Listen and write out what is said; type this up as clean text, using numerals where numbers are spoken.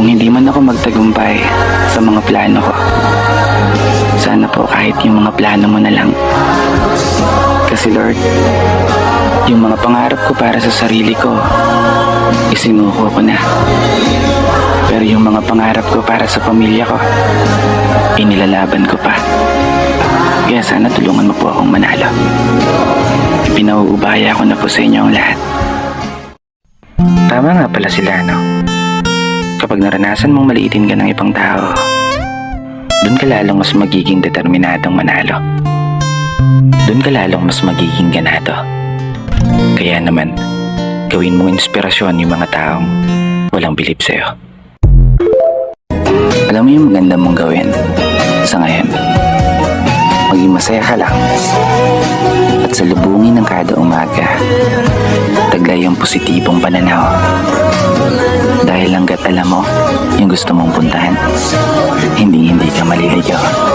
Kung hindi man ako magtagumpay sa mga plano ko, sana po kahit yung mga plano mo na lang. Kasi Lord, yung mga pangarap ko para sa sarili ko, isinuko ko na. Pero yung mga pangarap ko para sa pamilya ko, inilalaban ko pa. Kaya sana tulungan mo po akong manalo. Ipinauubaya ko na po sa inyo ang lahat. Tama nga pala sila, no? Kapag naranasan mong maliitin ka ng ibang tao, doon ka lalong mas magiging determinadong manalo. Doon ka lalong mas magiging ganado. Kaya naman, gawin mong inspirasyon yung mga taong walang bilib sa'yo. Alam mo yung maganda mong gawin sa ngayon? Maging masaya ka lang. At salubungin ng kada umaga, taglay ang positibong pananaw. Dahil hanggat alam mo yung gusto mong puntahan, hindi ka maliligaw.